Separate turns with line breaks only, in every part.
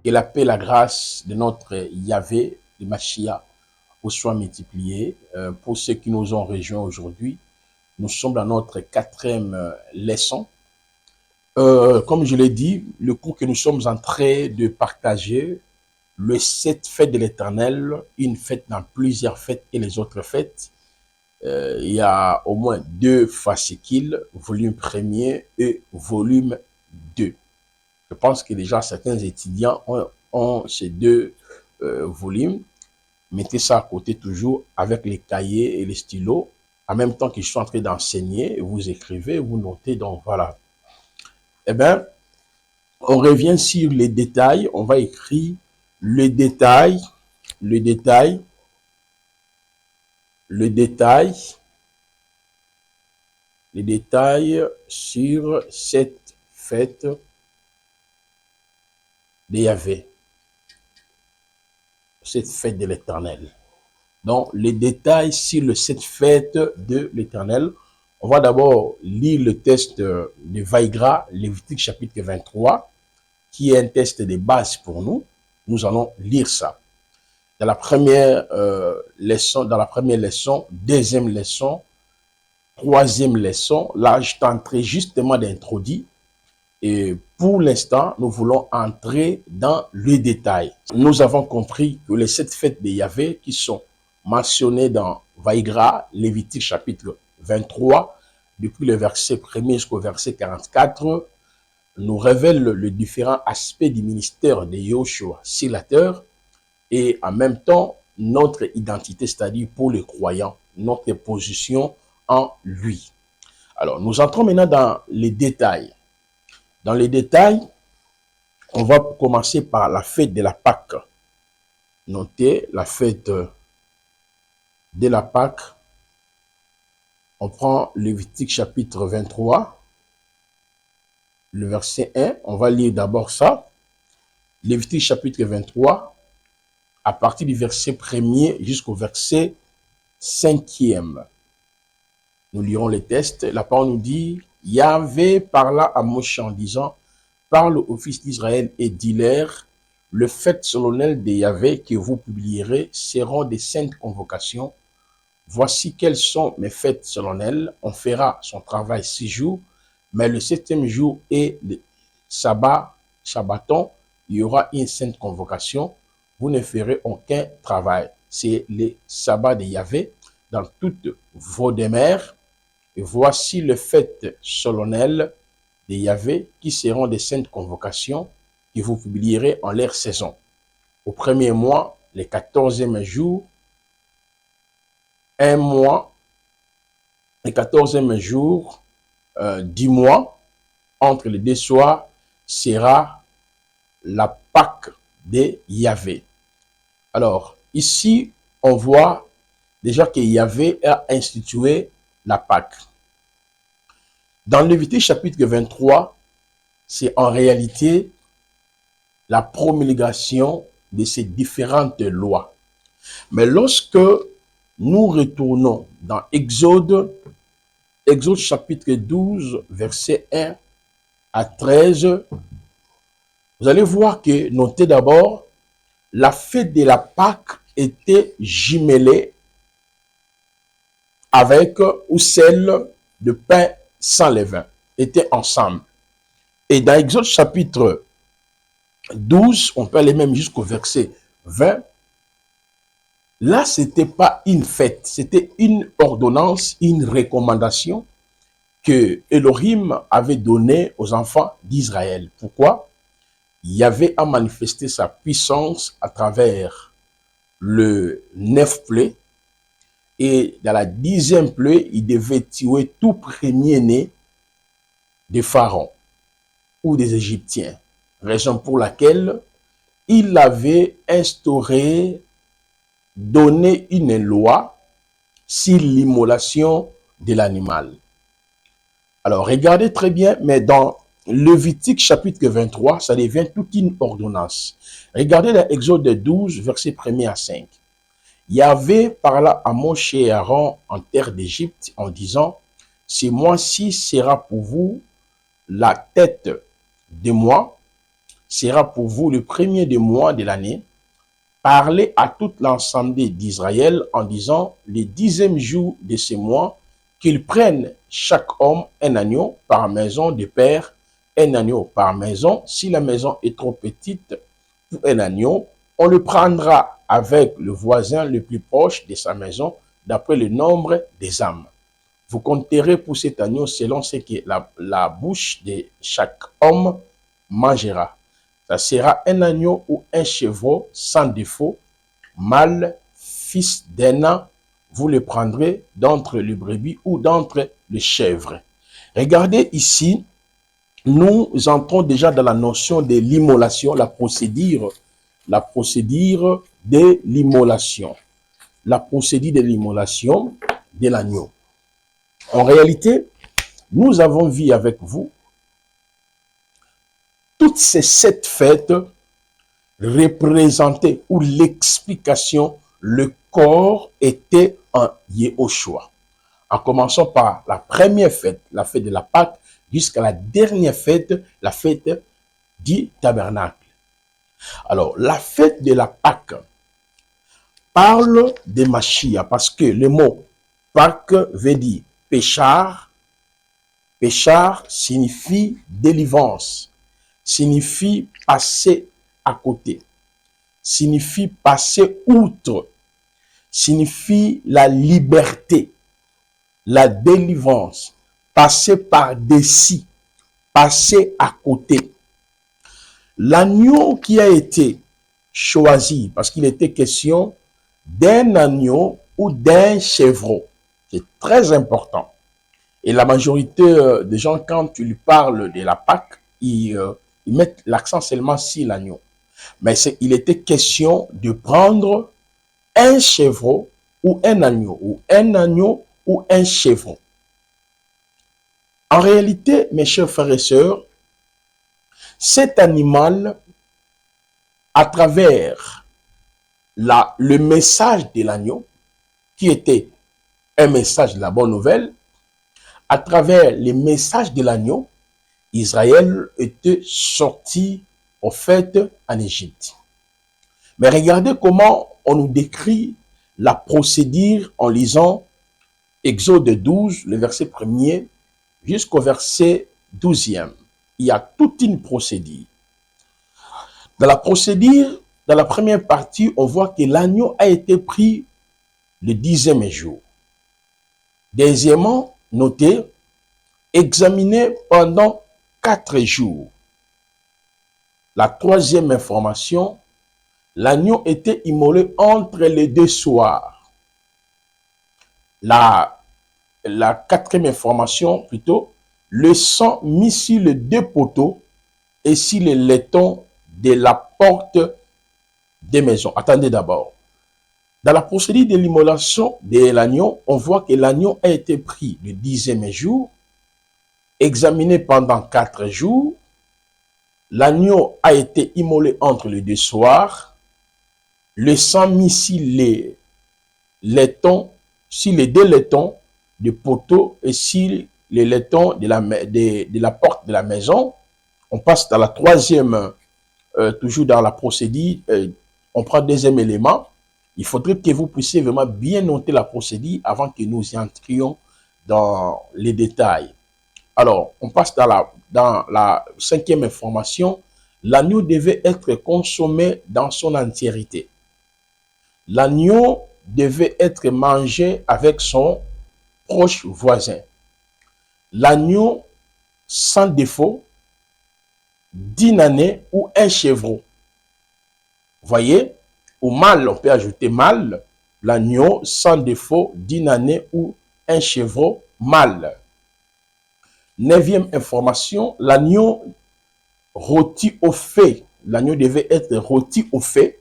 Que la paix, la grâce de notre Yahvé, de Machia, vous soit multipliée. Pour ceux qui nous ont rejoints aujourd'hui, nous sommes dans notre quatrième leçon. Comme je l'ai dit, le cours que nous sommes en train de partager, le 7 fêtes de l'Éternel, une fête dans plusieurs fêtes et les autres fêtes. Il y a au moins deux fascicules, volume premier et volume 2. Je pense que déjà certains étudiants ont ces deux volumes. Mettez ça à côté toujours avec les cahiers et les stylos. En même temps que je suis en train d'enseigner, vous écrivez, vous notez. Donc voilà. Eh bien, on revient sur les détails. On va écrire le détail, le détail, le détail, les détails sur cette fête de Yahvé, cette fête de l'Éternel. Donc, les détails sur cette fête de l'Éternel. On va d'abord lire le texte de Vaïgra, Lévitique chapitre 23, qui est un texte de base pour nous. Nous allons lire ça. Dans la première leçon, deuxième leçon, troisième leçon, là, je tenterai justement d'introduire. Et pour l'instant, nous voulons entrer dans le détail. Nous avons compris que les 7 fêtes de Yahvé qui sont mentionnées dans Vaïgra, Lévitique chapitre 23, depuis le verset 1er jusqu'au verset 44, nous révèlent le différent aspect du ministère de Yoshua, sélateur, et en même temps, notre identité, c'est-à-dire pour les croyants, notre position en lui. Alors, nous entrons maintenant dans les détails. Dans les détails, on va commencer par la fête de la Pâque. Notez la fête de la Pâque. On prend Lévitique chapitre 23, le verset 1. On va lire d'abord ça. Lévitique chapitre 23, à partir du verset 1er jusqu'au verset 5e. Nous lirons les textes. La parole nous dit, Yahvé parla à Moshe en disant, parle aux fils d'Israël et dis-leur, le fête solennel de Yahvé que vous publierez seront des saintes convocations. Voici quelles sont mes fêtes solennelles. On fera son travail 6 jours, mais le 7e jour est le sabbaton. Il y aura une sainte convocation. Vous ne ferez aucun travail. C'est le sabbat de Yahvé dans toutes vos demeures. Et voici les fêtes solennelles de Yahvé qui seront des saintes convocations que vous publierez en leur saison. Au premier mois, le 14e jour, un mois, le 14e jour du mois, entre les deux soirs, sera la Pâque de Yahvé. Alors, ici, on voit déjà que Yahvé a institué la Pâque. Dans Lévitique chapitre 23, c'est en réalité la promulgation de ces différentes lois. Mais lorsque nous retournons dans Exode chapitre 12, verset 1 à 13, vous allez voir que, notez d'abord, la fête de la Pâque était jumelée avec ou celle de pain sans levain, étaient ensemble. Et dans Exode chapitre 12, on peut aller même jusqu'au verset 20. Là, ce n'était pas une fête, c'était une ordonnance, une recommandation que Elohim avait donnée aux enfants d'Israël. Pourquoi? Yahvé a manifesté sa puissance à travers le 9 plaies. Et dans la 10e plaie, il devait tuer tout premier-né des pharaons ou des Égyptiens. Raison pour laquelle il avait instauré, donné une loi sur l'immolation de l'animal. Alors, regardez très bien, mais dans Lévitique chapitre 23, ça devient toute une ordonnance. Regardez dans Exode 12, versets 1er à 5. Yahvé parla à Moshe et Aaron en terre d'Égypte en disant, ce mois-ci sera pour vous la tête des mois. sera pour vous le premier des mois de l'année. Parlez à toute l'assemblée d'Israël en disant le 10e jour de ce mois qu'ils prennent chaque homme un agneau par maison de père, un agneau par maison. Si la maison est trop petite pour un agneau, on le prendra avec le voisin le plus proche de sa maison d'après le nombre des âmes. Vous compterez pour cet agneau selon ce que la bouche de chaque homme mangera. Ça sera un agneau ou un chevreau sans défaut, mâle, fils d'un an. Vous le prendrez d'entre les brebis ou d'entre les chèvres. Regardez ici, nous entrons déjà dans la notion de l'immolation, la procédure de l'immolation. La procédure de l'immolation de l'agneau. En réalité, nous avons vu avec vous toutes ces 7 fêtes représentaient ou l'explication, le corps était en Yehoshua. En commençant par la première fête, la fête de la Pâque, jusqu'à la dernière fête, la fête du tabernacle. Alors, la fête de la Pâque parle de Mashiach parce que le mot Pâque veut dire péchard. Péchard signifie délivrance, signifie passer à côté, signifie passer outre, signifie la liberté, la délivrance, passer par-dessus, passer à côté. L'agneau qui a été choisi, parce qu'il était question d'un agneau ou d'un chevreau, c'est très important. Et la majorité des gens, quand tu lui parles de la Pâque, ils mettent l'accent seulement sur l'agneau. Mais il était question de prendre un chevreau ou un agneau, ou un chevreau. En réalité, mes chers frères et sœurs, cet animal, à travers le message de l'agneau, qui était un message de la bonne nouvelle, à travers les messages de l'agneau, Israël était sorti au fait en Égypte. Mais regardez comment on nous décrit la procédure en lisant Exode 12, le verset 1er, jusqu'au verset 12e. Il y a toute une procédure. Dans la procédure, dans la première partie, on voit que l'agneau a été pris le 10e jour. Deuxièmement, notez, examiné pendant 4 jours. La troisième information, l'agneau était immolé entre les 2 soirs. La quatrième information, plutôt, le sang mis sur les 2 poteaux et sur les laitons de la porte des maisons. Attendez d'abord. Dans la procédure de l'immolation de l'agneau, on voit que l'agneau a été pris le 10e jour, examiné pendant 4 jours. L'agneau a été immolé entre les 2 soirs. Le sang mis sur les laitons, sur les 2 laitons du poteau et sur les laitons de la porte de la maison. On passe dans la troisième, toujours dans la procédure, on prend deuxième élément. Il faudrait que vous puissiez vraiment bien noter la procédure avant que nous y entrions dans les détails. Alors, on passe dans la cinquième information. L'agneau devait être consommé dans son entièreté. L'agneau devait être mangé avec son proche voisin. L'agneau sans défaut d'une année ou un chevreau. Voyez, au mâle, on peut ajouter mâle, l'agneau sans défaut d'une année ou un chevreau mâle. 9e information, l'agneau rôti au feu. L'agneau devait être rôti au feu.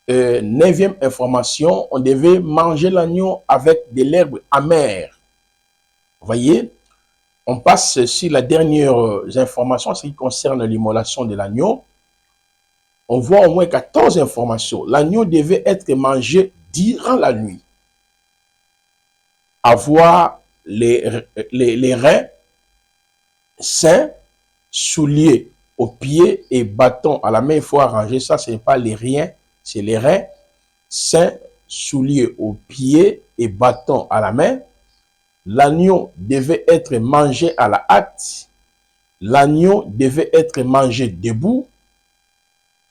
9e information, on devait manger l'agneau avec de l'herbe amère. Voyez, on passe sur la dernière information, en ce qui concerne l'immolation de l'agneau. On voit au moins 14 informations. L'agneau devait être mangé durant la nuit. Avoir les reins sains, souliers aux pieds et bâton à la main. Il faut arranger ça, ce n'est pas les reins, c'est les reins. 5 souliers aux pieds et bâton à la main. L'agneau devait être mangé à la hâte. L'agneau devait être mangé debout.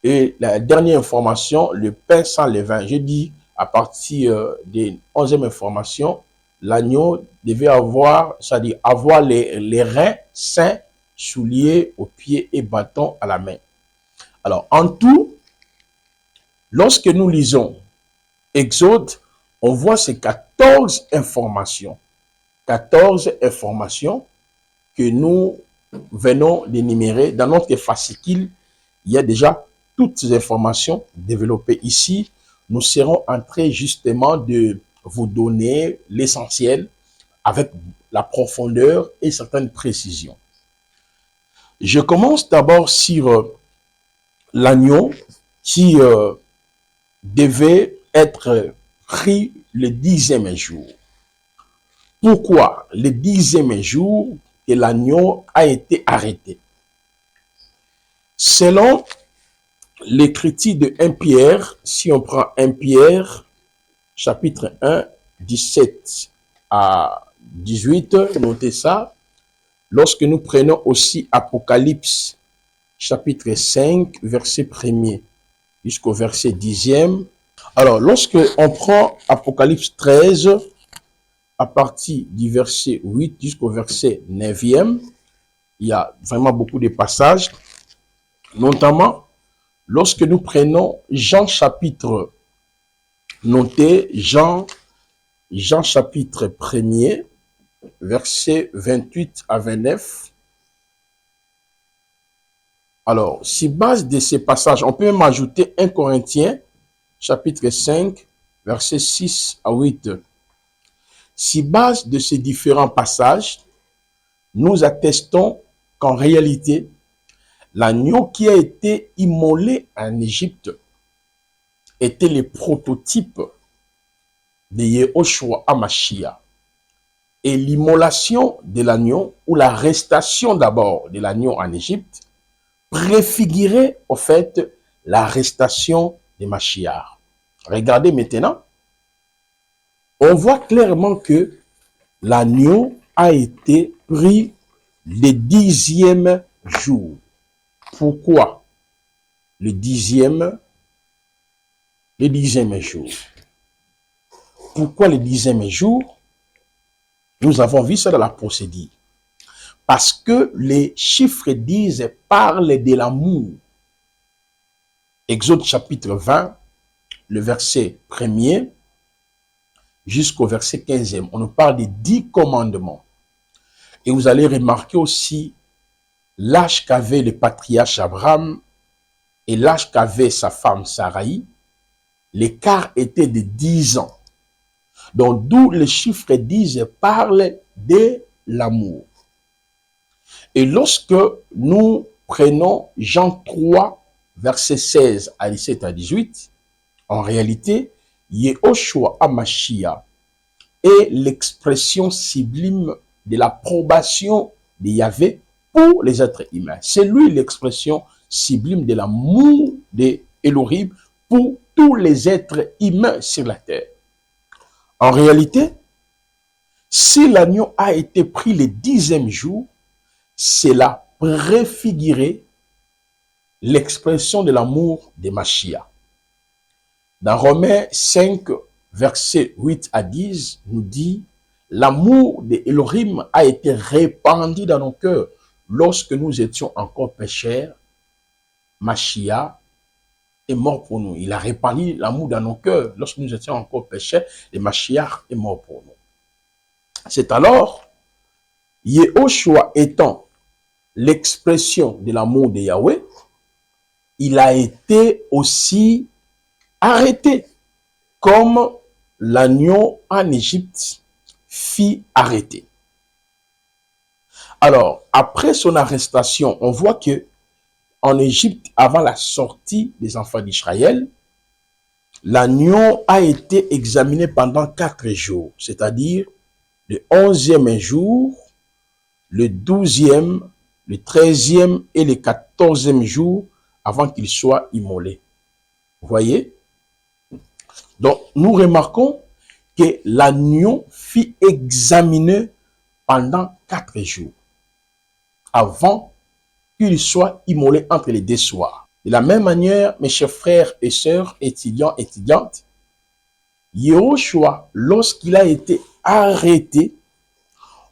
Et la dernière information, le pain sans levain. Je dis à partir des 11e information, l'agneau devait avoir, c'est-à-dire avoir les reins sains, souliers aux pieds et bâton à la main. Alors, en tout, lorsque nous lisons Exode, on voit ces 14 informations. 14 informations que nous venons d'énumérer. Dans notre fascicule, il y a déjà toutes ces informations développées ici. Nous serons en train justement de vous donner l'essentiel avec la profondeur et certaines précisions. Je commence d'abord sur l'agneau qui devait être pris le 10e jour. Pourquoi le 10e jour que l'agneau a été arrêté? Selon l'écriture de 1 Pierre, si on prend 1 Pierre, chapitre 1, 17 à 18, notez ça. Lorsque nous prenons aussi Apocalypse, chapitre 5, verset 1er jusqu'au verset 10e. Alors, lorsque on prend Apocalypse 13, à partir du verset 8 jusqu'au verset 9e, il y a vraiment beaucoup de passages, notamment lorsque nous prenons Jean chapitre, notez Jean chapitre 1er, verset 28 à 29. Alors, si base de ces passages, on peut même ajouter 1 Corinthiens, chapitre 5, verset 6 à 8. Si base de ces différents passages, nous attestons qu'en réalité, l'agneau qui a été immolé en Égypte était le prototype de Yehoshua HaMashiach. Et l'immolation de l'agneau, ou l'arrestation d'abord de l'agneau en Égypte, préfigurait au fait l'arrestation de Mashiach. Regardez maintenant, on voit clairement que l'agneau a été pris le 10e jour. Pourquoi le 10e jour? Pourquoi le 10e jour? Nous avons vu ça dans la procédure. Parce que les chiffres 10 parlent de l'amour. Exode chapitre 20, le verset 1er jusqu'au verset 15e. On nous parle des 10 commandements. Et vous allez remarquer aussi l'âge qu'avait le patriarche Abraham et l'âge qu'avait sa femme Sarai. L'écart était de 10 ans. Donc, d'où les chiffres 10 parlent de l'amour. Et lorsque nous prenons Jean 3, verset 16 à 17 à 18, en réalité, Yehoshua HaMashiach est l'expression sublime de l'approbation de Yahvé pour les êtres humains. C'est lui l'expression sublime de l'amour de Elohim pour tous les êtres humains sur la terre. En réalité, si l'agneau a été pris le 10e jour, cela préfigurait l'expression de l'amour de Mashiach. Dans Romains 5, versets 8 à 10, nous dit « L'amour de Elohim a été répandu dans nos cœurs lorsque nous étions encore pécheurs. Mashiach est mort pour nous. » Il a répandu l'amour dans nos cœurs lorsque nous étions encore pécheurs et Mashiach est mort pour nous. C'est alors, Yehoshua étant l'expression de l'amour de Yahweh, il a été aussi arrêté, comme l'agneau en Égypte fut arrêté. Alors, après son arrestation, on voit que en Égypte, avant la sortie des enfants d'Israël, l'agneau a été examiné pendant 4 jours, c'est-à-dire le 11e jour, le 12e le 13e et le 14e jour avant qu'il soit immolé. Vous voyez? Donc, nous remarquons que l'agneau fut examiné pendant 4 jours avant qu'il soit immolé entre les deux soirs. De la même manière, mes chers frères et sœurs, étudiants, étudiantes, Yehoshua, lorsqu'il a été arrêté,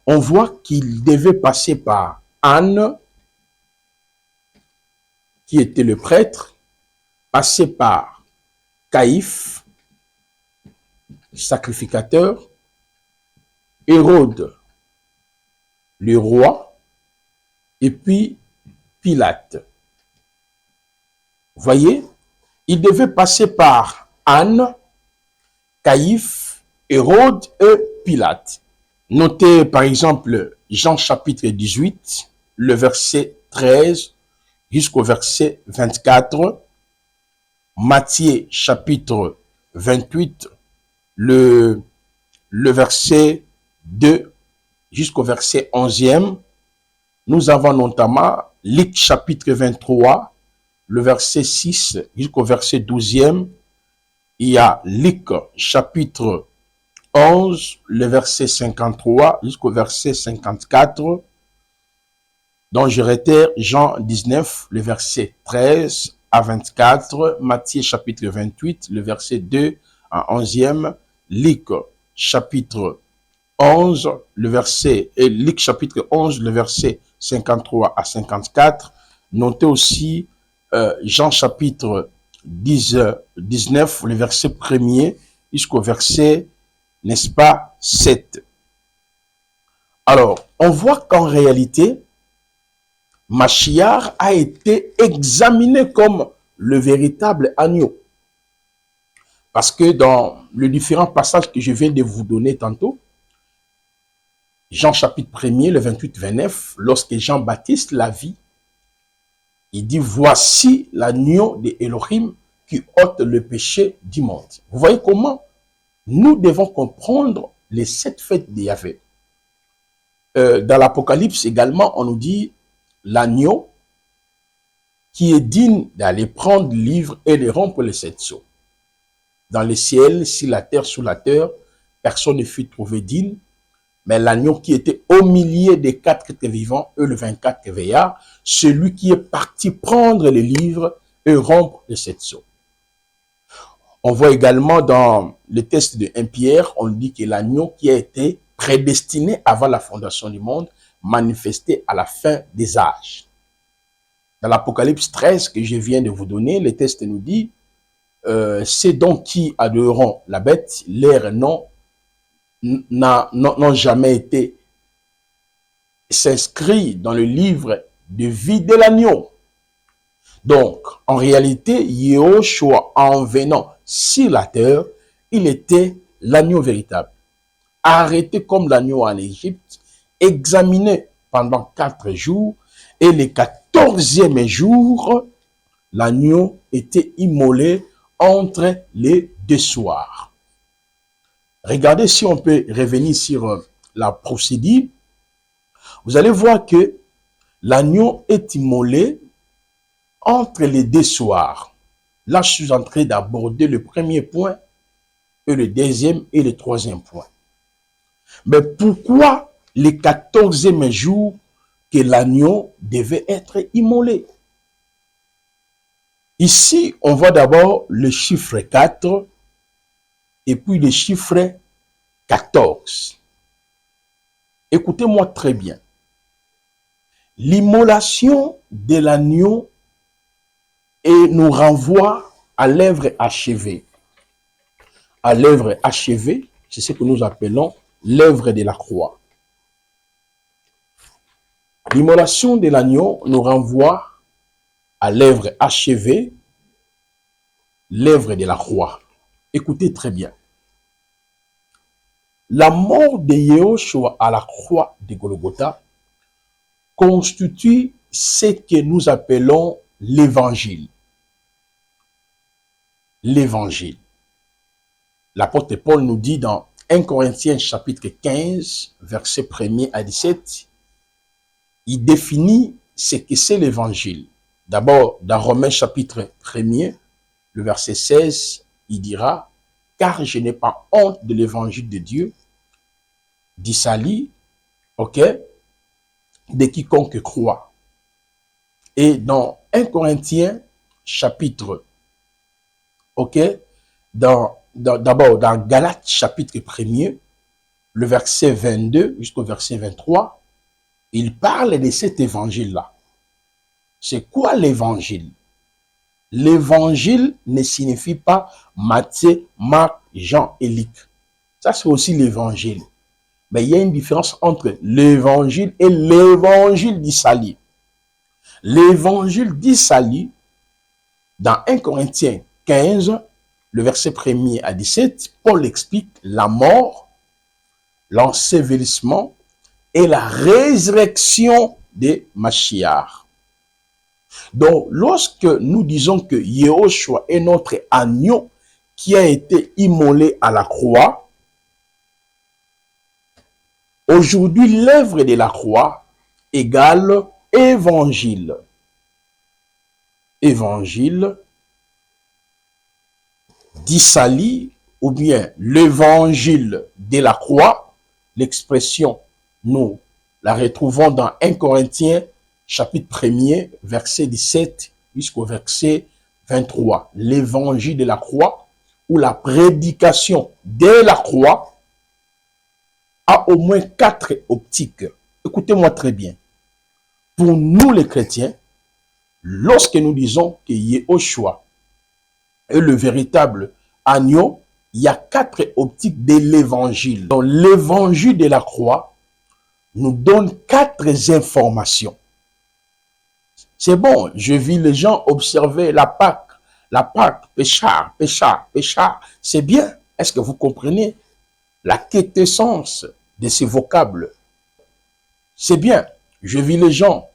on voit qu'il devait passer par Anne, qui était le prêtre, passer par Caïphe, sacrificateur, Hérode, le roi, et puis Pilate. Vous voyez, il devait passer par Anne, Caïphe, Hérode et Pilate. Notez par exemple Jean chapitre 18, le verset 13 jusqu'au verset 24. Matthieu chapitre 28, le verset 2 jusqu'au verset 11e. Nous avons notamment Luc chapitre 23, le verset 6 jusqu'au verset 12e. Il y a Luc chapitre 11, le verset 53 jusqu'au verset 54. Donc je réitère Jean 19, le verset 13 à 24. Matthieu chapitre 28, le verset 2 à 11e. Luc chapitre 11, le verset, et Luc chapitre 11, le verset 53 à 54. Notez aussi Jean chapitre 19, le verset 1er jusqu'au verset, n'est-ce pas, 7. Alors, on voit qu'en réalité, Machiar a été examiné comme le véritable agneau. Parce que dans les différents passages que je viens de vous donner tantôt, Jean chapitre 1er, le 28-29, lorsque Jean-Baptiste l'a vu, il dit, voici l'agneau de Elohim qui ôte le péché du monde. Vous voyez comment nous devons comprendre les 7 fêtes de Yahvé. Dans l'Apocalypse également, on nous dit l'agneau qui est digne d'aller prendre le livre et les rompre les 7 sceaux. Dans le ciel, sur la terre, sous la terre, personne ne fut trouvé digne. Mais l'agneau qui était au milieu des 4 êtres vivants et le 24 veillards, celui qui est parti prendre les livres et rompre les 7 sceaux. On voit également dans le texte de 1 Pierre, on dit que l'agneau qui a été prédestiné avant la fondation du monde, manifesté à la fin des âges. Dans l'Apocalypse 13 que je viens de vous donner, le texte nous dit, c'est donc qui adoreront la bête, leurs noms n'ont jamais été s'inscrits dans le livre de vie de l'agneau. Donc, en réalité, Yehoshua, en venant sur la terre, il était l'agneau véritable. Arrêté comme l'agneau en Égypte, examiné pendant 4 jours, et le 14e jour, l'agneau était immolé entre les 2 soirs. Regardez si on peut revenir sur la procédure. Vous allez voir que l'agneau est immolé entre les 2 soirs. Là, je suis en train d'aborder le premier point, et le deuxième et le 3e point. Mais pourquoi le 14e jour que l'agneau devait être immolé? Ici, on voit d'abord le chiffre 4 et puis le chiffre 14. Écoutez-moi très bien. L'immolation de l'agneau nous renvoie à l'œuvre achevée. À l'œuvre achevée, c'est ce que nous appelons l'œuvre de la croix. L'immolation de l'agneau nous renvoie à l'œuvre achevée, l'œuvre de la croix. Écoutez très bien. La mort de Yehoshua à la croix de Golgotha constitue ce que nous appelons l'évangile. L'évangile. L'apôtre Paul nous dit dans 1 Corinthiens chapitre 15, verset 1er à 17, il définit c'est que c'est l'évangile. D'abord, dans Romains chapitre 1er, le verset 16, il dira, « Car je n'ai pas honte de l'évangile de Dieu, d'Isali, ok, de quiconque croit. » Et dans 1 Corinthiens chapitre, ok, d'abord dans Galates chapitre 1er, le verset 22 jusqu'au verset 23, il parle de cet évangile-là. C'est quoi l'évangile? L'évangile ne signifie pas Matthieu, Marc, Jean et Luc. Ça, c'est aussi l'évangile. Mais il y a une différence entre l'évangile et l'évangile d'Isali. L'évangile d'Isali, dans 1 Corinthiens 15, le verset 1er à 17, Paul explique la mort, l'ensevelissement et la résurrection de Machiach. Donc, lorsque nous disons que Yehoshua est notre agneau qui a été immolé à la croix, aujourd'hui, l'œuvre de la croix égale évangile. Évangile d'Isali ou bien l'évangile de la croix, l'expression, nous la retrouvons dans 1 Corinthiens chapitre 1er, verset 17 jusqu'au verset 23. L'évangile de la croix ou la prédication de la croix a au moins 4 optiques. Écoutez-moi très bien. Pour nous les chrétiens, lorsque nous disons que Yehoshua est le véritable agneau, il y a 4 optiques de l'évangile. Donc l'évangile de la croix nous donne 4 informations. C'est bon, je vis les gens observer la Pâque, péchard, péchard, péchard. C'est bien. Est-ce que vous comprenez la quintessence de ces vocables? C'est bien. Je vis les gens,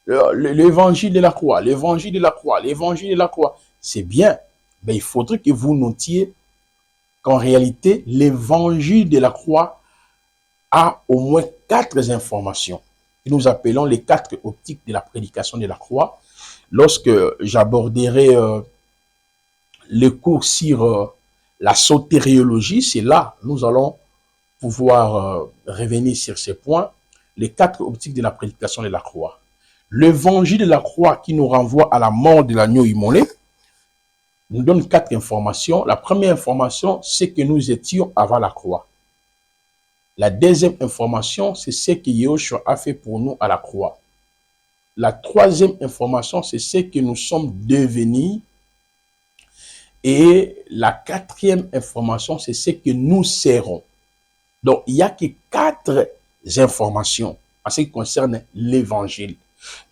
l'évangile de la croix, l'évangile de la croix, l'évangile de la croix. C'est bien. Mais il faudrait que vous notiez qu'en réalité, l'évangile de la croix a au moins 4 informations. Que nous appelons les 4 optiques de la prédication de la croix. Lorsque j'aborderai le cours sur la sotériologie, c'est là nous allons pouvoir revenir sur ces points. Les 4 optiques de la prédication de la croix. L'évangile de la croix qui nous renvoie à la mort de l'agneau immolé nous donne 4 informations. La première information, c'est que nous étions avant la croix. La deuxième information, c'est ce que Yehoshua a fait pour nous à la croix. La troisième information, c'est ce que nous sommes devenus. Et la quatrième information, c'est ce que nous serons. Donc, il n'y a que 4 informations en ce qui concerne l'évangile.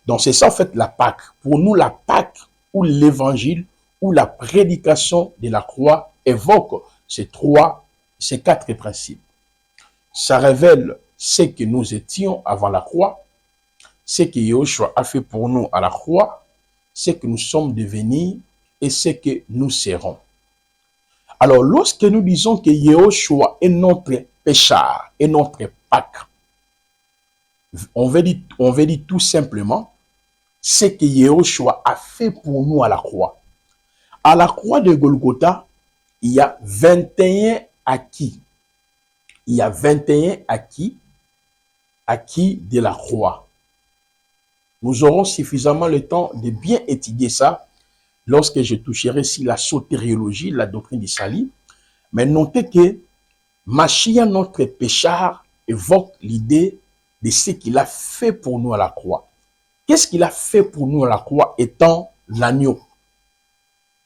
Donc, c'est ça en fait la Pâque. Pour nous, la Pâque ou l'évangile ou la prédication de la croix évoque ces 4 principes. Ça révèle ce que nous étions avant la croix, ce que Yehoshua a fait pour nous à la croix, ce que nous sommes devenus et ce que nous serons. Alors, lorsque nous disons que Yehoshua est notre péchard, est notre Pâque, on veut dire tout simplement ce que Yehoshua a fait pour nous à la croix. À la croix de Golgotha, il y a 21 acquis. Il y a 21 acquis de la croix. Nous aurons suffisamment le temps de bien étudier ça lorsque je toucherai ici la sotériologie, la doctrine d'Isali. Mais notez que Machiach, notre péchard, évoque l'idée de ce qu'il a fait pour nous à la croix. Qu'est-ce qu'il a fait pour nous à la croix étant l'agneau,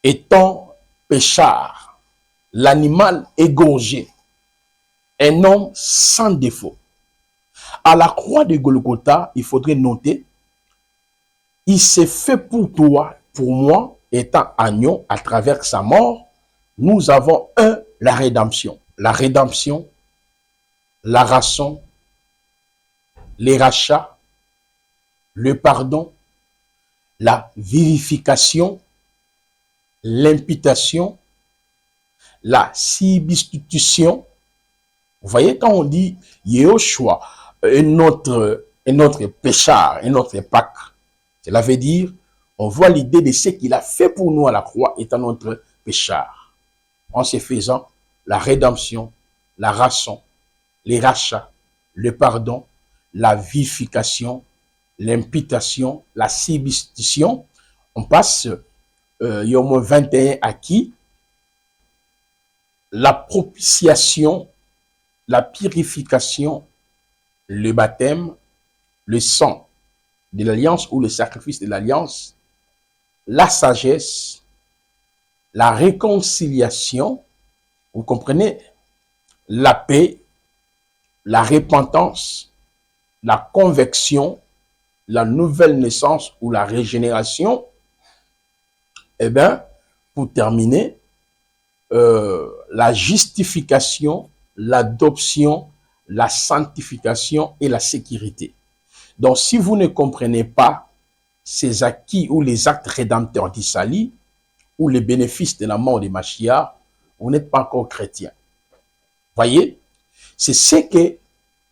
étant péchard, l'animal égorgé, un homme sans défaut. À la croix de Golgotha, il faudrait noter, il s'est fait pour toi, pour moi, étant agneau, à travers sa mort, nous avons la rédemption. La rédemption, la rançon, les rachats, le pardon, la vivification, l'imputation, la substitution. Vous voyez, quand on dit Yehoshua est notre péchard, est notre Pâque, Cela veut dire, on voit l'idée de ce qu'il a fait pour nous à la croix étant notre pécheur. En se faisant la rédemption, la rançon, les rachats, le pardon, la vivification, l'imputation, la substitution. On passe, il y a au moins 21 acquis. La propitiation, la purification, le baptême, le sang de l'alliance ou le sacrifice de l'alliance, la sagesse, la réconciliation, vous comprenez, la paix, la repentance, la conversion, la nouvelle naissance ou la régénération. Eh bien, pour terminer, la justification, l'adoption, la sanctification et la sécurité. Donc, si vous ne comprenez pas ces acquis ou les actes rédempteurs d'Isali ou les bénéfices de la mort de Mashiach, vous n'êtes pas encore chrétien. Voyez, c'est ce que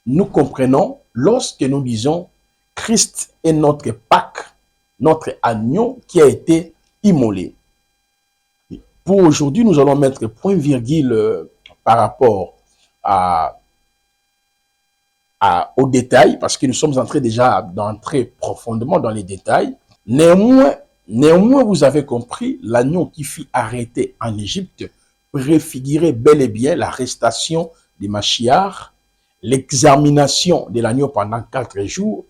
nous comprenons lorsque nous disons Christ est notre Pâque, notre agneau qui a été immolé. Pour aujourd'hui, nous allons mettre point virgule par rapport aux détails, parce que nous sommes entrés déjà d'entrer profondément dans les détails. Néanmoins, vous avez compris, l'agneau qui fut arrêté en Égypte préfigurait bel et bien l'arrestation de Mashiach, l'examination de l'agneau pendant 4 jours,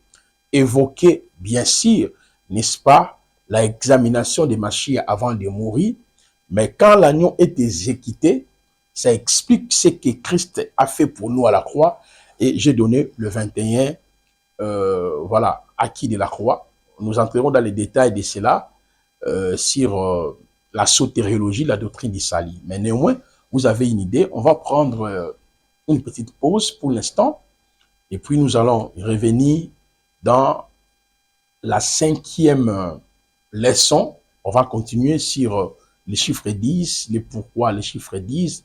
évoquait bien sûr, n'est-ce pas, l'examination de Mashiach avant de mourir, mais quand l'agneau est exécuté, ça explique ce que Christ a fait pour nous à la croix. Et j'ai donné le 21, voilà, acquis de la croix. Nous entrerons dans les détails de cela sur la sotériologie, la doctrine d'Isali. Mais néanmoins, vous avez une idée. On va prendre une petite pause pour l'instant. Et puis, nous allons revenir dans la 5e leçon. On va continuer sur les chiffres 10, les pourquoi, les chiffres 10,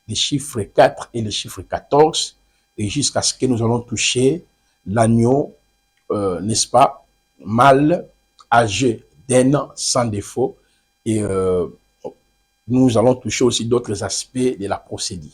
les chiffres 4 et les chiffres 14, et jusqu'à ce que nous allons toucher l'agneau, n'est-ce pas, mâle, âgé d'1 an, sans défaut, et nous allons toucher aussi d'autres aspects de la procédure.